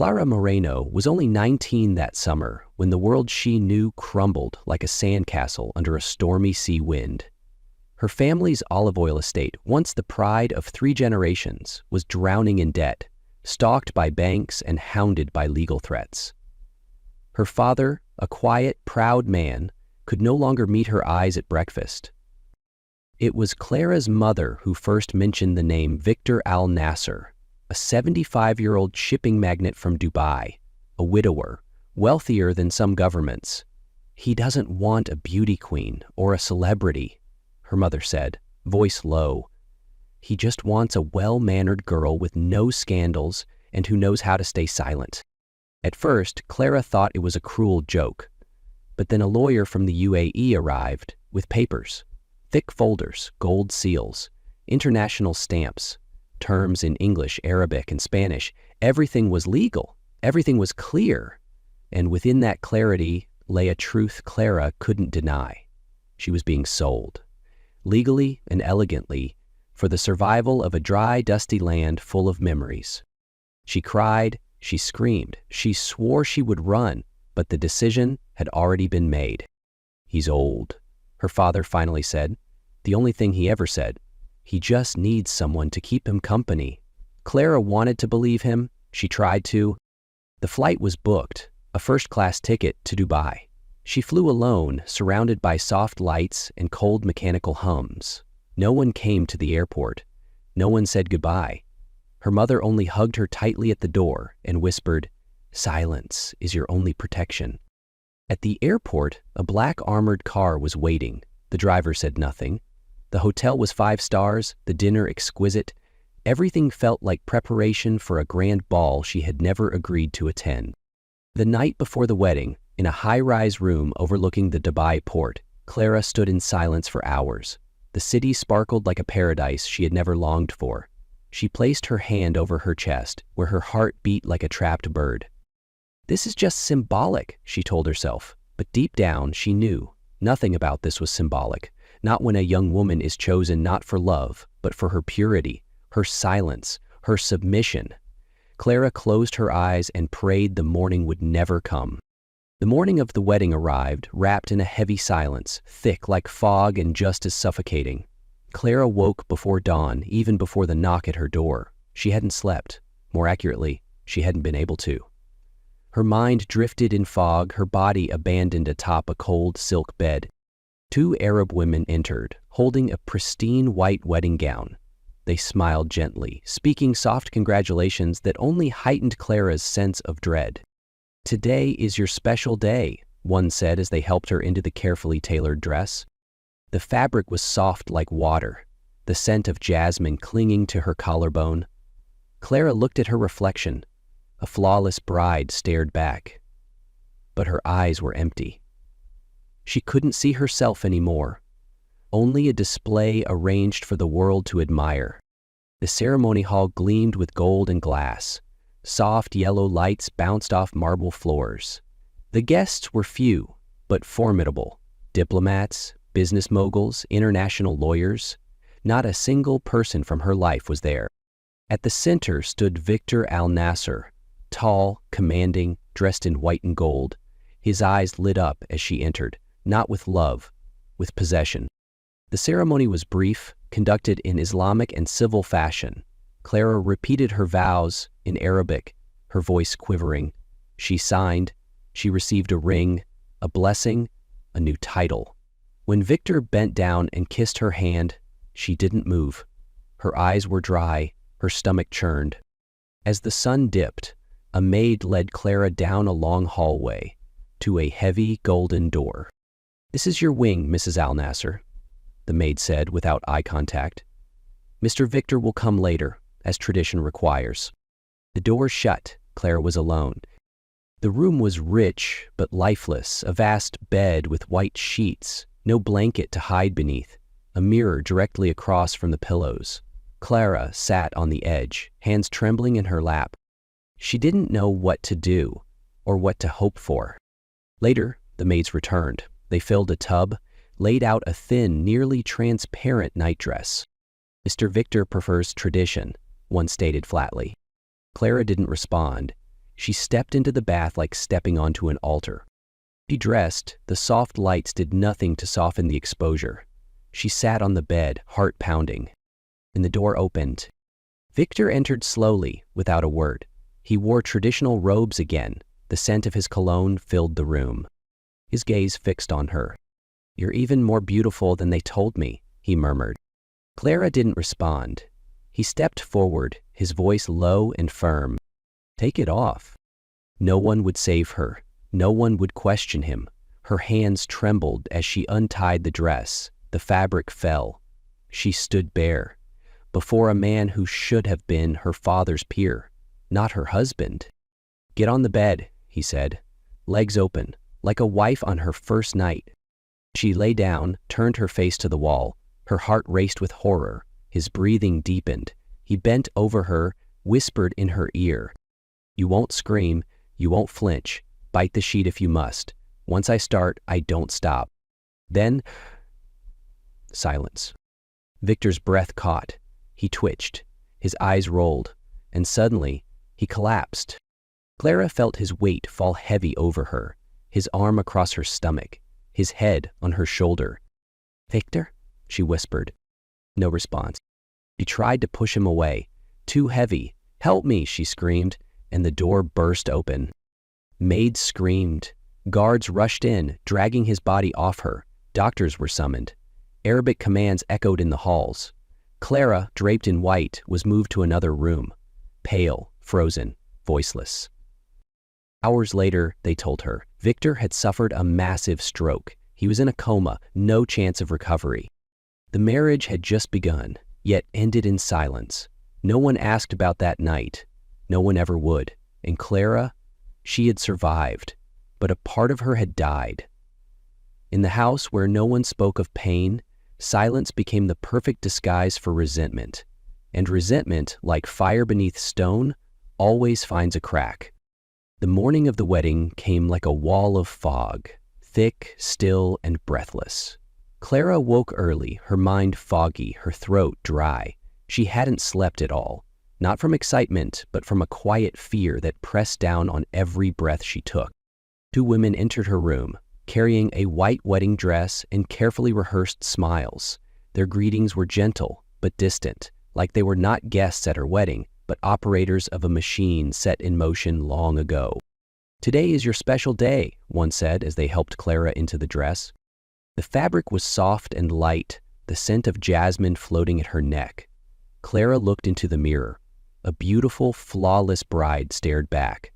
Clara Moreno was only 19 that summer when the world she knew crumbled like a sandcastle under a stormy sea wind. Her family's olive oil estate, once the pride of 3 generations, was drowning in debt, stalked by banks and hounded by legal threats. Her father, a quiet, proud man, could no longer meet her eyes at breakfast. It was Clara's mother who first mentioned the name Victor Al Nasser, a 75-year-old shipping magnate from Dubai, a widower, wealthier than some governments. "He doesn't want a beauty queen or a celebrity," her mother said, voice low. "He just wants a well-mannered girl with no scandals and who knows how to stay silent." At first, Clara thought it was a cruel joke, but then a lawyer from the UAE arrived with papers, thick folders, gold seals, international stamps, terms in English, Arabic, and Spanish. Everything was legal. Everything was clear. And within that clarity lay a truth Clara couldn't deny. She was being sold, legally and elegantly, for the survival of a dry, dusty land full of memories. She cried, she screamed, she swore she would run, but the decision had already been made. "He's old," her father finally said. The only thing he ever said. "He just needs someone to keep him company." Clara wanted to believe him. She tried to. The flight was booked, a first-class ticket to Dubai. She flew alone, surrounded by soft lights and cold mechanical hums. No one came to the airport. No one said goodbye. Her mother only hugged her tightly at the door and whispered, "Silence is your only protection." At the airport, a black armored car was waiting. The driver said nothing. The hotel was 5 stars, the dinner exquisite. Everything felt like preparation for a grand ball she had never agreed to attend. The night before the wedding, in a high-rise room overlooking the Dubai port, Clara stood in silence for hours. The city sparkled like a paradise she had never longed for. She placed her hand over her chest, where her heart beat like a trapped bird. "This is just symbolic," she told herself, but deep down she knew nothing about this was symbolic. Not when a young woman is chosen not for love, but for her purity, her silence, her submission. Clara closed her eyes and prayed the morning would never come. The morning of the wedding arrived, wrapped in a heavy silence, thick like fog and just as suffocating. Clara woke before dawn, even before the knock at her door. She hadn't slept. More accurately, she hadn't been able to. Her mind drifted in fog, her body abandoned atop a cold silk bed. 2 Arab women entered, holding a pristine white wedding gown. They smiled gently, speaking soft congratulations that only heightened Clara's sense of dread. "Today is your special day," one said as they helped her into the carefully tailored dress. The fabric was soft like water, the scent of jasmine clinging to her collarbone. Clara looked at her reflection. A flawless bride stared back, but her eyes were empty. She couldn't see herself anymore, only a display arranged for the world to admire. The ceremony hall gleamed with gold and glass. Soft yellow lights bounced off marble floors. The guests were few, but formidable. Diplomats, business moguls, international lawyers. Not a single person from her life was there. At the center stood Victor Al Nasser, tall, commanding, dressed in white and gold. His eyes lit up as she entered. Not with love, with possession. The ceremony was brief, conducted in Islamic and civil fashion. Clara repeated her vows in Arabic, her voice quivering. She signed. She received a ring, a blessing, a new title. When Victor bent down and kissed her hand, she didn't move. Her eyes were dry, her stomach churned. As the sun dipped, a maid led Clara down a long hallway to a heavy golden door. "This is your wing, Mrs. Al Nasser," the maid said without eye contact. "Mr. Victor will come later, as tradition requires." The door shut. Clara was alone. The room was rich but lifeless, a vast bed with white sheets, no blanket to hide beneath, a mirror directly across from the pillows. Clara sat on the edge, hands trembling in her lap. She didn't know what to do or what to hope for. Later, the maids returned. They filled a tub, laid out a thin, nearly transparent nightdress. "Mr. Victor prefers tradition," one stated flatly. Clara didn't respond. She stepped into the bath like stepping onto an altar. She dressed, the soft lights did nothing to soften the exposure. She sat on the bed, heart pounding. And the door opened. Victor entered slowly, without a word. He wore traditional robes again. The scent of his cologne filled the room. His gaze fixed on her. "You're even more beautiful than they told me," he murmured. Clara didn't respond. He stepped forward, his voice low and firm. "Take it off." No one would save her. No one would question him. Her hands trembled as she untied the dress. The fabric fell. She stood bare, before a man who should have been her father's peer, not her husband. "Get on the bed," he said, legs open, like a wife on her first night. She lay down, turned her face to the wall. Her heart raced with horror. His breathing deepened. He bent over her, whispered in her ear, "You won't scream, you won't flinch. Bite the sheet if you must. Once I start, I don't stop." Then, silence. Victor's breath caught. He twitched. His eyes rolled. And suddenly, he collapsed. Clara felt his weight fall heavy over her, his arm across her stomach, his head on her shoulder. "Victor?" she whispered. No response. She tried to push him away. Too heavy. "Help me," she screamed, and the door burst open. Maids screamed. Guards rushed in, dragging his body off her. Doctors were summoned. Arabic commands echoed in the halls. Clara, draped in white, was moved to another room. Pale, frozen, voiceless. Hours later, they told her, Victor had suffered a massive stroke. He was in a coma, no chance of recovery. The marriage had just begun, yet ended in silence. No one asked about that night. No one ever would. And Clara, she had survived, but a part of her had died. In the house where no one spoke of pain, silence became the perfect disguise for resentment. And resentment, like fire beneath stone, always finds a crack. The morning of the wedding came like a wall of fog, thick, still, and breathless. Clara woke early, her mind foggy, her throat dry. She hadn't slept at all, not from excitement, but from a quiet fear that pressed down on every breath she took. Two women entered her room, carrying a white wedding dress and carefully rehearsed smiles. Their greetings were gentle, but distant, like they were not guests at her wedding, but operators of a machine set in motion long ago. "Today is your special day," one said as they helped Clara into the dress. The fabric was soft and light, the scent of jasmine floating at her neck. Clara looked into the mirror. A beautiful, flawless bride stared back,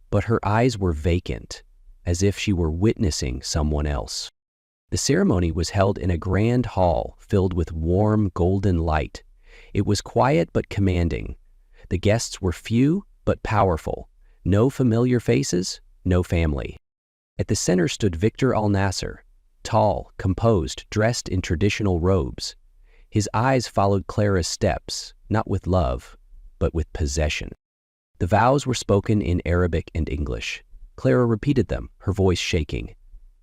but her eyes were vacant, as if she were witnessing someone else. The ceremony was held in a grand hall filled with warm, golden light. It was quiet but commanding. The guests were few but powerful. No familiar faces, no family. At the center stood Victor Al-Nasser, tall, composed, dressed in traditional robes. His eyes followed Clara's steps, not with love, but with possession. The vows were spoken in Arabic and English. Clara repeated them, her voice shaking.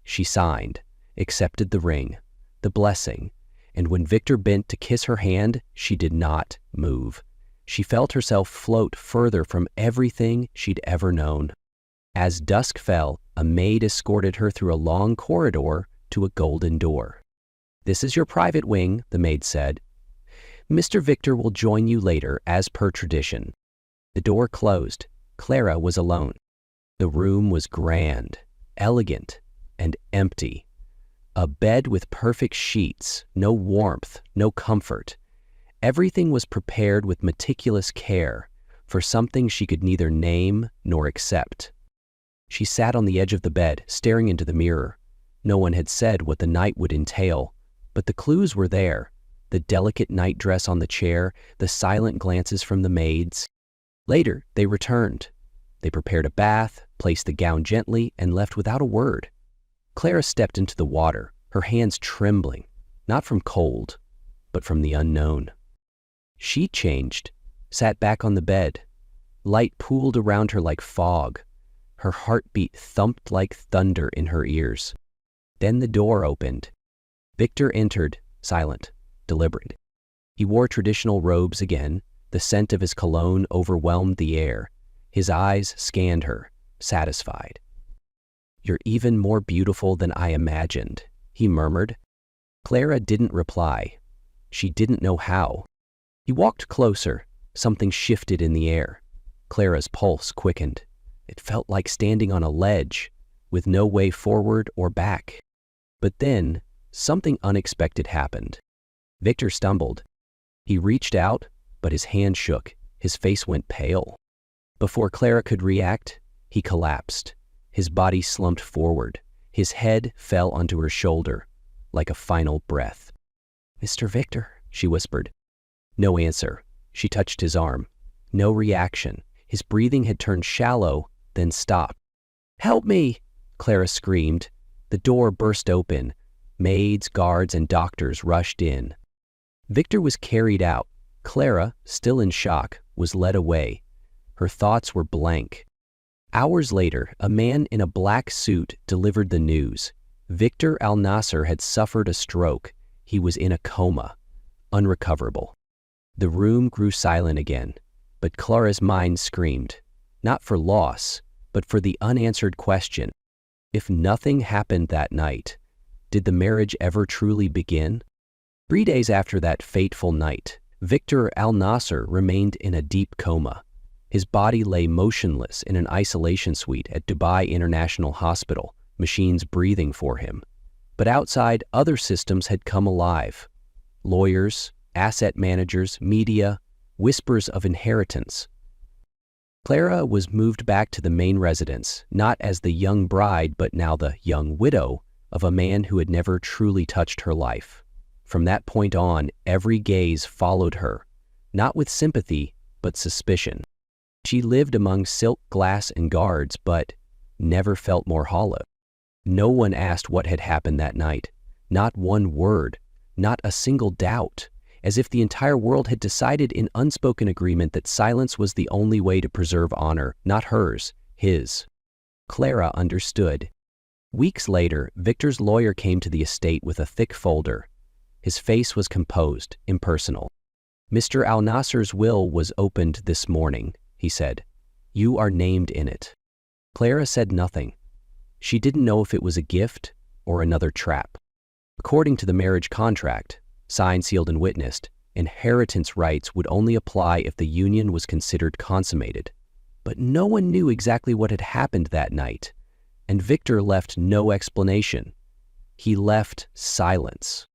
She signed, accepted the ring, the blessing, and when Victor bent to kiss her hand, she did not move. She felt herself float further from everything she'd ever known. As dusk fell, a maid escorted her through a long corridor to a golden door. "This is your private wing," the maid said. "Mr. Victor will join you later, as per tradition." The door closed. Clara was alone. The room was grand, elegant, and empty. A bed with perfect sheets, no warmth, no comfort. Everything was prepared with meticulous care for something she could neither name nor accept. She sat on the edge of the bed, staring into the mirror. No one had said what the night would entail, but the clues were there. The delicate nightdress on the chair, the silent glances from the maids. Later, they returned. They prepared a bath, placed the gown gently, and left without a word. Clara stepped into the water, her hands trembling, not from cold, but from the unknown. She changed, sat back on the bed. Light pooled around her like fog. Her heartbeat thumped like thunder in her ears. Then the door opened. Victor entered, silent, deliberate. He wore traditional robes again. The scent of his cologne overwhelmed the air. His eyes scanned her, satisfied. "You're even more beautiful than I imagined," he murmured. Clara didn't reply. She didn't know how. He walked closer. Something shifted in the air. Clara's pulse quickened. It felt like standing on a ledge, with no way forward or back. But then, something unexpected happened. Victor stumbled. He reached out, but his hand shook. His face went pale. Before Clara could react, he collapsed. His body slumped forward. His head fell onto her shoulder, like a final breath. "Mr. Victor," she whispered. No answer. She touched his arm. No reaction. His breathing had turned shallow, then stopped. "Help me!" Clara screamed. The door burst open. Maids, guards, and doctors rushed in. Victor was carried out. Clara, still in shock, was led away. Her thoughts were blank. Hours later, a man in a black suit delivered the news. Victor Al-Nasser had suffered a stroke. He was in a coma, unrecoverable. The room grew silent again, but Clara's mind screamed, not for loss, but for the unanswered question. If nothing happened that night, did the marriage ever truly begin? 3 days after that fateful night, Victor Al-Nasser remained in a deep coma. His body lay motionless in an isolation suite at Dubai International Hospital, machines breathing for him. But outside, other systems had come alive. Lawyers, asset managers, media, whispers of inheritance. Clara was moved back to the main residence, not as the young bride, but now the young widow of a man who had never truly touched her life. From that point on, every gaze followed her, not with sympathy, but suspicion. She lived among silk, glass, and guards, but never felt more hollow. No one asked what had happened that night. Not one word, not a single doubt, as if the entire world had decided in unspoken agreement that silence was the only way to preserve honor, not hers, his. Clara understood. Weeks later, Victor's lawyer came to the estate with a thick folder. His face was composed, impersonal. "Mr. Al-Nasser's will was opened this morning," he said. "You are named in it." Clara said nothing. She didn't know if it was a gift or another trap. According to the marriage contract, signed, sealed, and witnessed, inheritance rights would only apply if the union was considered consummated. But no one knew exactly what had happened that night, and Victor left no explanation. He left silence.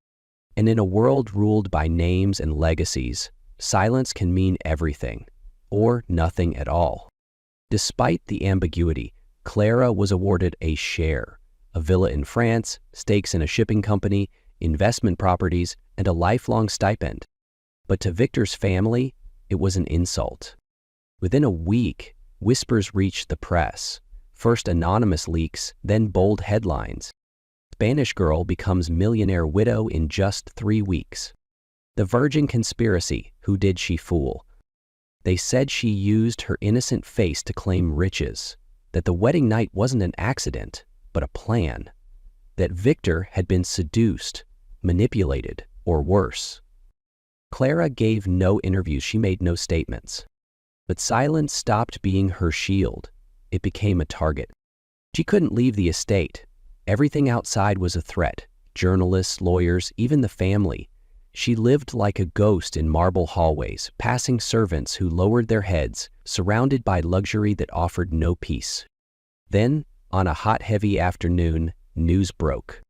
And in a world ruled by names and legacies, silence can mean everything, or nothing at all. Despite the ambiguity, Clara was awarded a share, a villa in France, stakes in a shipping company, investment properties, and a lifelong stipend. But to Victor's family, it was an insult. Within a week, whispers reached the press. First anonymous leaks, then bold headlines. Spanish girl becomes millionaire widow in just 3 weeks. The Virgin conspiracy, who did she fool? They said she used her innocent face to claim riches, that the wedding night wasn't an accident, but a plan, that Victor had been seduced, manipulated, or worse. Clara gave no interviews, she made no statements. But silence stopped being her shield. It became a target. She couldn't leave the estate. Everything outside was a threat. Journalists, lawyers, even the family. She lived like a ghost in marble hallways, passing servants who lowered their heads, surrounded by luxury that offered no peace. Then, on a hot, heavy afternoon, news broke.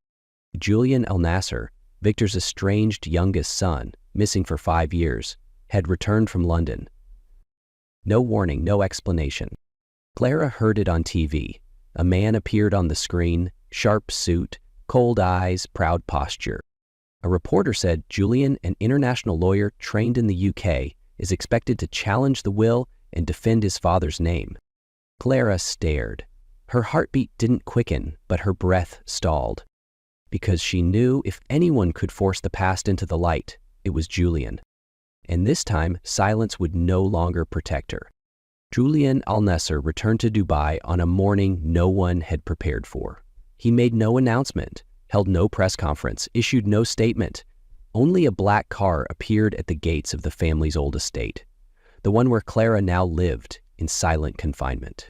Julian Al-Nasser, Victor's estranged youngest son, missing for 5 years, had returned from London. No warning, no explanation. Clara heard it on TV. A man appeared on the screen, sharp suit, cold eyes, proud posture. A reporter said Julian, an international lawyer trained in the UK, is expected to challenge the will and defend his father's name. Clara stared. Her heartbeat didn't quicken, but her breath stalled. Because she knew if anyone could force the past into the light, it was Julian. And this time, silence would no longer protect her. Julian Al-Nasser returned to Dubai on a morning no one had prepared for. He made no announcement, held no press conference, issued no statement. Only a black car appeared at the gates of the family's old estate, the one where Clara now lived, in silent confinement.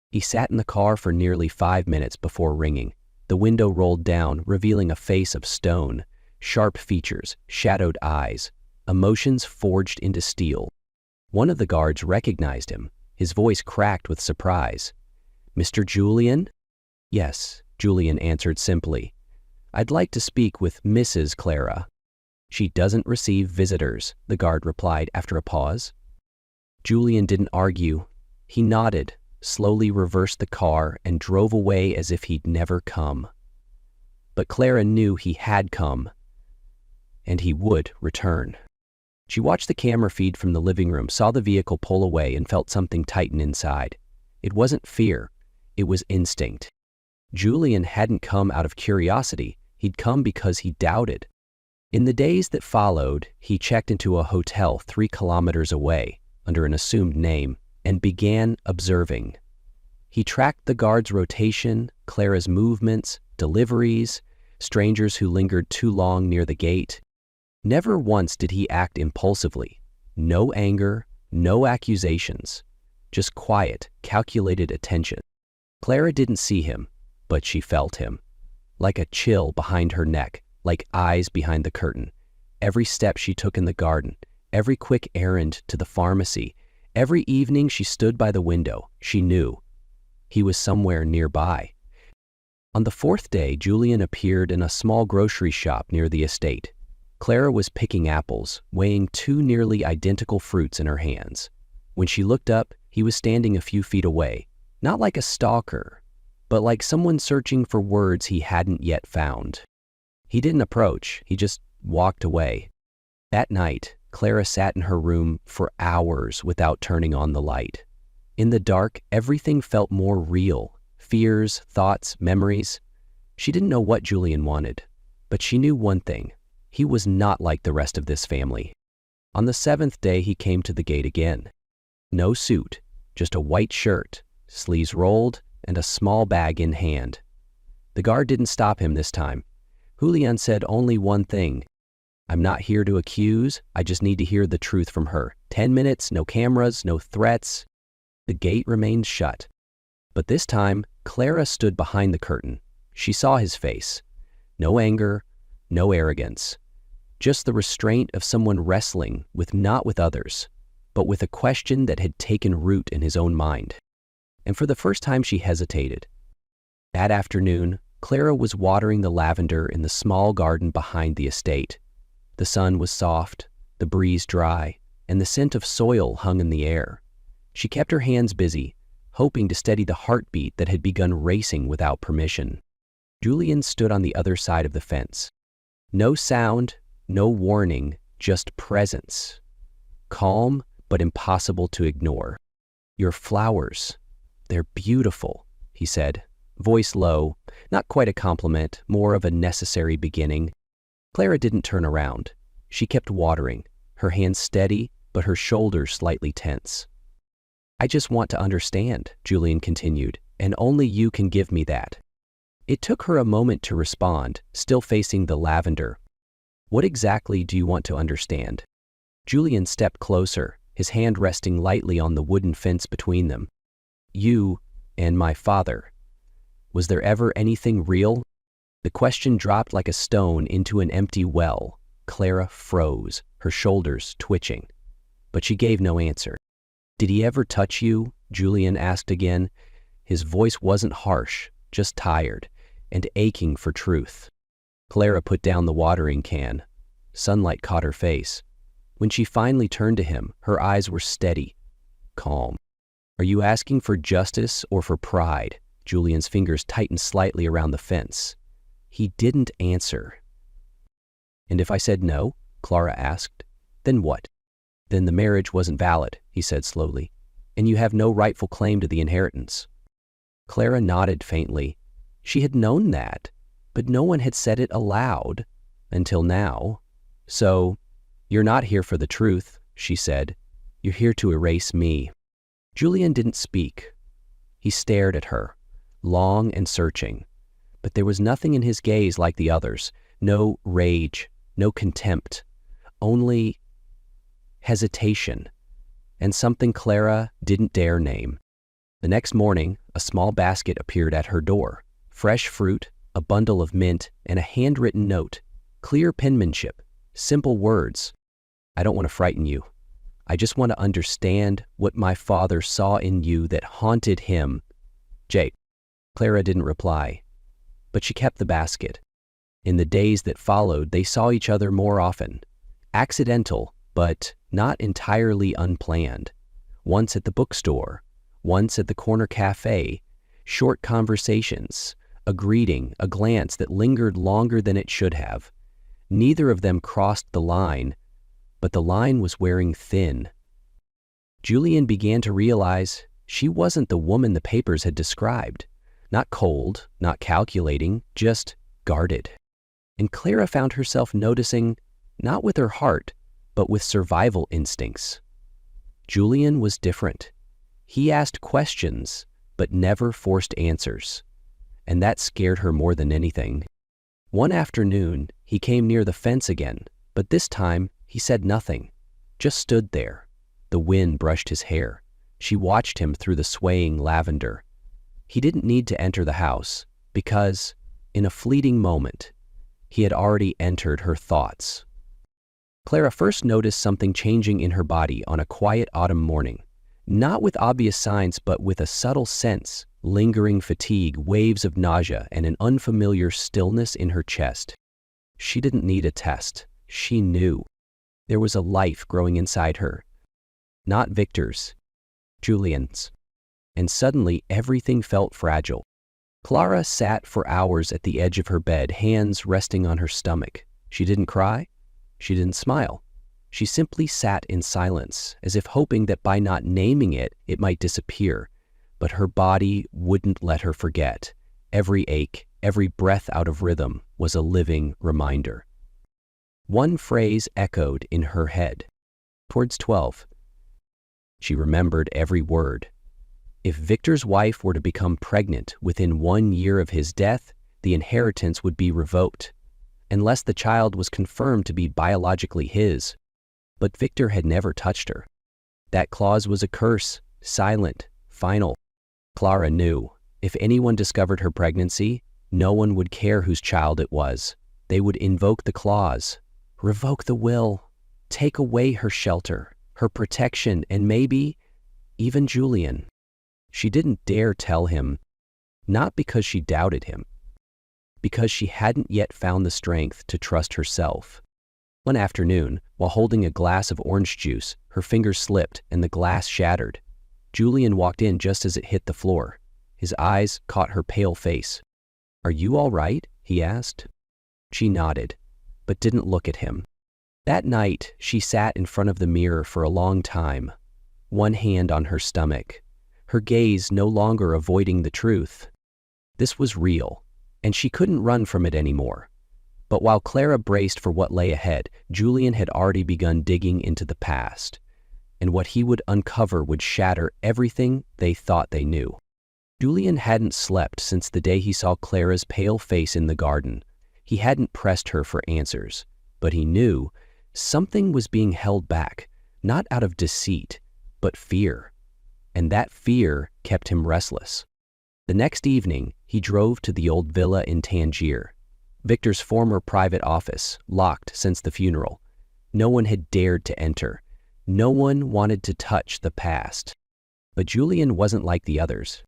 He sat in the car for nearly 5 minutes before ringing. The window rolled down, revealing a face of stone, sharp features, shadowed eyes, emotions forged into steel. One of the guards recognized him, his voice cracked with surprise. "Mr. Julian?" "Yes," Julian answered simply. "I'd like to speak with Mrs. Clara." "She doesn't receive visitors," the guard replied after a pause. Julian didn't argue. He nodded, slowly reversed the car, and drove away as if he'd never come. But Clara knew he had come, and he would return. She watched the camera feed from the living room, saw the vehicle pull away, and felt something tighten inside. It wasn't fear, it was instinct. Julian hadn't come out of curiosity, he'd come because he doubted. In the days that followed, he checked into a hotel 3 kilometers away, under an assumed name, and began observing. He tracked the guard's rotation, Clara's movements, deliveries, strangers who lingered too long near the gate. Never once did he act impulsively. No anger, no accusations, just quiet, calculated attention. Clara didn't see him, but she felt him. Like a chill behind her neck, like eyes behind the curtain. Every step she took in the garden, every quick errand to the pharmacy, every evening she stood by the window, she knew he was somewhere nearby. On the 4th day, Julian appeared in a small grocery shop near the estate. Clara was picking apples, weighing 2 nearly identical fruits in her hands. When she looked up, he was standing a few feet away, not like a stalker, but like someone searching for words he hadn't yet found. He didn't approach, he just walked away. That night, Clara sat in her room for hours without turning on the light. In the dark, everything felt more real. Fears, thoughts, memories. She didn't know what Julian wanted, but she knew one thing. He was not like the rest of this family. On the 7th day, he came to the gate again. No suit, just a white shirt, sleeves rolled, and a small bag in hand. The guard didn't stop him this time. Julian said only one thing. "I'm not here to accuse, I just need to hear the truth from her. 10 minutes, no cameras, no threats." The gate remained shut. But this time, Clara stood behind the curtain. She saw his face. No anger, no arrogance. Just the restraint of someone wrestling not with others, but with a question that had taken root in his own mind. And for the first time she hesitated. That afternoon, Clara was watering the lavender in the small garden behind the estate. The sun was soft, the breeze dry, and the scent of soil hung in the air. She kept her hands busy, hoping to steady the heartbeat that had begun racing without permission. Julian stood on the other side of the fence. No sound, no warning, just presence. Calm, but impossible to ignore. "Your flowers, they're beautiful," he said, voice low, not quite a compliment, more of a necessary beginning. Clara didn't turn around. She kept watering, her hands steady, but her shoulders slightly tense. "I just want to understand," Julian continued, "and only you can give me that." It took her a moment to respond, still facing the lavender. "What exactly do you want to understand?" Julian stepped closer, his hand resting lightly on the wooden fence between them. "You and my father. Was there ever anything real?" The question dropped like a stone into an empty well. Clara froze, her shoulders twitching. But she gave no answer. "Did he ever touch you?" Julian asked again. His voice wasn't harsh, just tired, and aching for truth. Clara put down the watering can. Sunlight caught her face. When she finally turned to him, her eyes were steady, calm. "Are you asking for justice or for pride?" Julian's fingers tightened slightly around the fence. He didn't answer. "And if I said no?" Clara asked. "Then what?" "Then the marriage wasn't valid," he said slowly, "and you have no rightful claim to the inheritance." Clara nodded faintly. She had known that, but no one had said it aloud until now. "So, you're not here for the truth," she said. "You're here to erase me." Julian didn't speak. He stared at her, long and searching, but there was nothing in his gaze like the others. No rage, no contempt, only hesitation. and something Clara didn't dare name. The next morning, a small basket appeared at her door. Fresh fruit, a bundle of mint, and a handwritten note. Clear penmanship, simple words. I don't want to frighten you. I just want to understand what my father saw in you that haunted him. Jake. Clara didn't reply, but she kept the basket. In the days that followed, they saw each other more often. Accidental, but not entirely unplanned. Once at the bookstore, once at the corner cafe, short conversations, a greeting, a glance that lingered longer than it should have. Neither of them crossed the line, but the line was wearing thin. Julian began to realize she wasn't the woman the papers had described. Not cold, not calculating, just guarded. And Clara found herself noticing, not with her heart, but with survival instincts. Julian was different. He asked questions, but never forced answers. And that scared her more than anything. One afternoon, he came near the fence again, but this time he said nothing, just stood there. The wind brushed his hair. She watched him through the swaying lavender. He didn't need to enter the house, because, in a fleeting moment, he had already entered her thoughts. Clara first noticed something changing in her body on a quiet autumn morning, not with obvious signs but with a subtle sense, lingering fatigue, waves of nausea, and an unfamiliar stillness in her chest. She didn't need a test. She knew. There was a life growing inside her. Not Victor's, Julian's. And suddenly everything felt fragile. Clara sat for hours at the edge of her bed, hands resting on her stomach. She didn't cry. She didn't smile. She simply sat in silence, as if hoping that by not naming it, it might disappear. But her body wouldn't let her forget. Every ache, every breath out of rhythm was a living reminder. One phrase echoed in her head. Towards 12. She remembered every word. If Victor's wife were to become pregnant within 1 year of his death, the inheritance would be revoked, unless the child was confirmed to be biologically his. But Victor had never touched her. That clause was a curse, silent, final. Clara knew, if anyone discovered her pregnancy, no one would care whose child it was. They would invoke the clause, revoke the will, take away her shelter, her protection, and maybe even Julian. She didn't dare tell him, not because she doubted him, because she hadn't yet found the strength to trust herself. One afternoon, while holding a glass of orange juice, her fingers slipped and the glass shattered. Julian walked in just as it hit the floor. His eyes caught her pale face. "Are you all right?" he asked. She nodded, but didn't look at him. That night, she sat in front of the mirror for a long time, one hand on her stomach, her gaze no longer avoiding the truth. This was real, and she couldn't run from it anymore. But while Clara braced for what lay ahead, Julian had already begun digging into the past, and what he would uncover would shatter everything they thought they knew. Julian hadn't slept since the day he saw Clara's pale face in the garden. He hadn't pressed her for answers, but he knew something was being held back, not out of deceit, but fear. And that fear kept him restless. The next evening, he drove to the old villa in Tangier, Victor's former private office, locked since the funeral. No one had dared to enter. No one wanted to touch the past. But Julian wasn't like the others.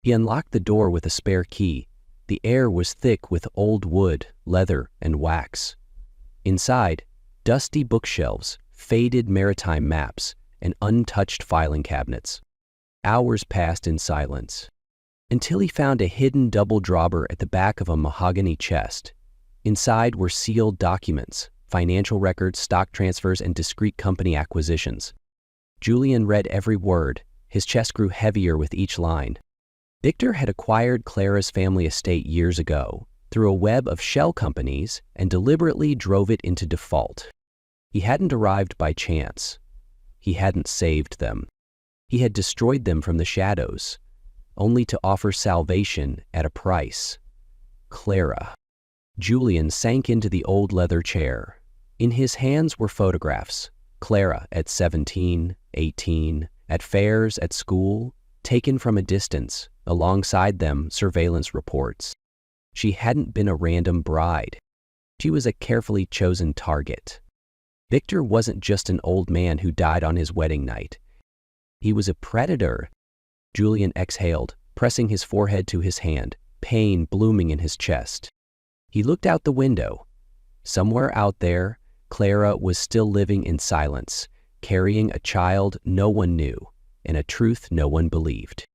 He unlocked the door with a spare key. The air was thick with old wood, leather, and wax. Inside, dusty bookshelves, faded maritime maps, and untouched filing cabinets. Hours passed in silence, until he found a hidden double drawer at the back of a mahogany chest. Inside were sealed documents, financial records, stock transfers, and discrete company acquisitions. Julian read every word. His chest grew heavier with each line. Victor had acquired Clara's family estate years ago through a web of shell companies and deliberately drove it into default. He hadn't arrived by chance. He hadn't saved them. He had destroyed them from the shadows, only to offer salvation at a price. Clara. Julian sank into the old leather chair. In his hands were photographs, Clara at 17, 18, at fairs, at school, taken from a distance, alongside them surveillance reports. She hadn't been a random bride. She was a carefully chosen target. Victor wasn't just an old man who died on his wedding night. He was a predator. Julian exhaled, pressing his forehead to his hand, pain blooming in his chest. He looked out the window. Somewhere out there, Clara was still living in silence, carrying a child no one knew and a truth no one believed.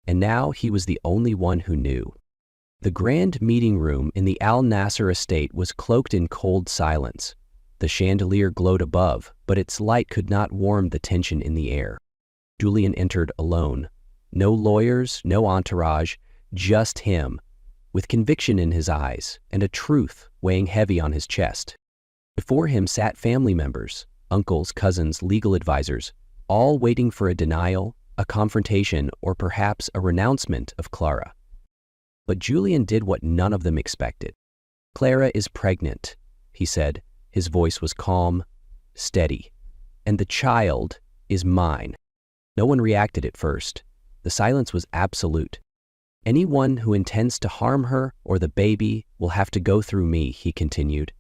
And now he was the only one who knew. The grand meeting room in the Al Nasser estate was cloaked in cold silence. The chandelier glowed above, but its light could not warm the tension in the air. Julian entered alone. No lawyers, no entourage, just him, with conviction in his eyes and a truth weighing heavy on his chest. Before him sat family members, uncles, cousins, legal advisors, all waiting for a denial, a confrontation, or perhaps a renouncement of Clara. But Julian did what none of them expected. "Clara is pregnant," he said. His voice was calm, steady. "And the child is mine." No one reacted at first. The silence was absolute. "Anyone who intends to harm her or the baby will have to go through me," he continued.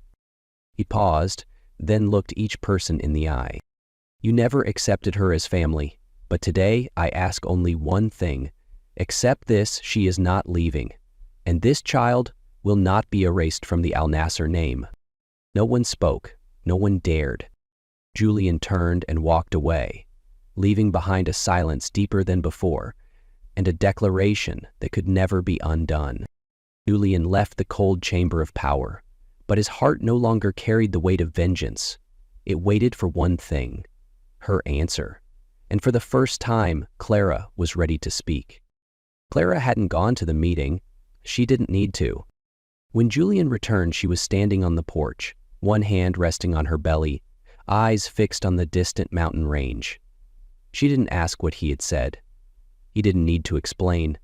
He paused, then looked each person in the eye. "You never accepted her as family, but today I ask only one thing. Accept this: she is not leaving, and this child will not be erased from the Al Nasser name." No one spoke, no one dared. Julian turned and walked away, leaving behind a silence deeper than before, and a declaration that could never be undone. Julian left the cold chamber of power, but his heart no longer carried the weight of vengeance. It waited for one thing: her answer. And for the first time, Clara was ready to speak. Clara hadn't gone to the meeting. She didn't need to. When Julian returned, she was standing on the porch, one hand resting on her belly, eyes fixed on the distant mountain range. She didn't ask what he had said. He didn't need to explain.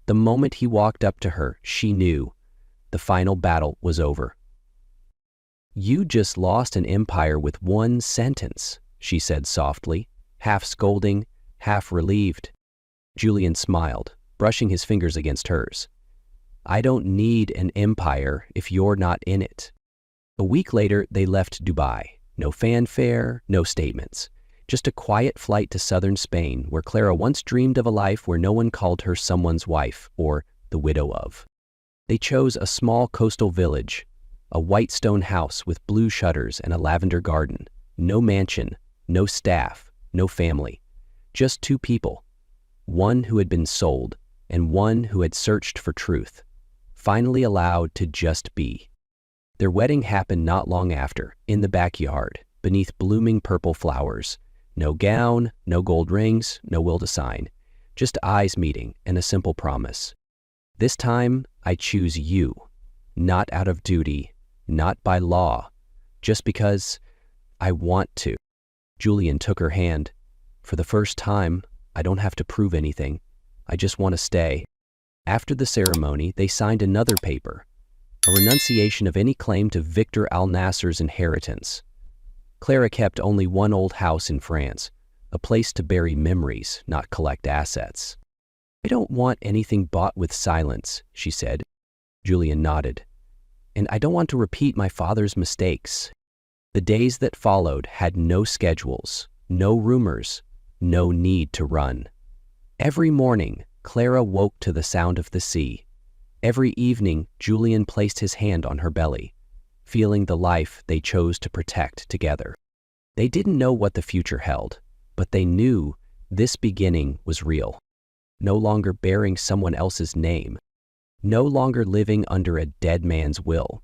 The moment he walked up to her, she knew the final battle was over. "You just lost an empire with one sentence," she said softly, half scolding, half relieved. Julian smiled, brushing his fingers against hers. "I don't need an empire if you're not in it." A week later, they left Dubai. No fanfare, no statements. Just a quiet flight to southern Spain, where Clara once dreamed of a life where no one called her someone's wife or the widow of. They chose a small coastal village, a white stone house with blue shutters and a lavender garden. No mansion, no staff, no family. Just two people. One who had been sold and one who had searched for truth, finally allowed to just be. Their wedding happened not long after, in the backyard, beneath blooming purple flowers. No gown, no gold rings, no will to sign. Just eyes meeting and a simple promise. "This time, I choose you. Not out of duty, not by law, just because I want to." Julian took her hand. "For the first time, I don't have to prove anything. I just want to stay." After the ceremony, they signed another paper, a renunciation of any claim to Victor Al Nasser's inheritance. Clara kept only one old house in France, a place to bury memories, not collect assets. "I don't want anything bought with silence," she said. Julian nodded. "And I don't want to repeat my father's mistakes." The days that followed had no schedules, no rumors, no need to run. Every morning, Clara woke to the sound of the sea. Every evening, Julian placed his hand on her belly, feeling the life they chose to protect together. They didn't know what the future held, but they knew this beginning was real. No longer bearing someone else's name, no longer living under a dead man's will.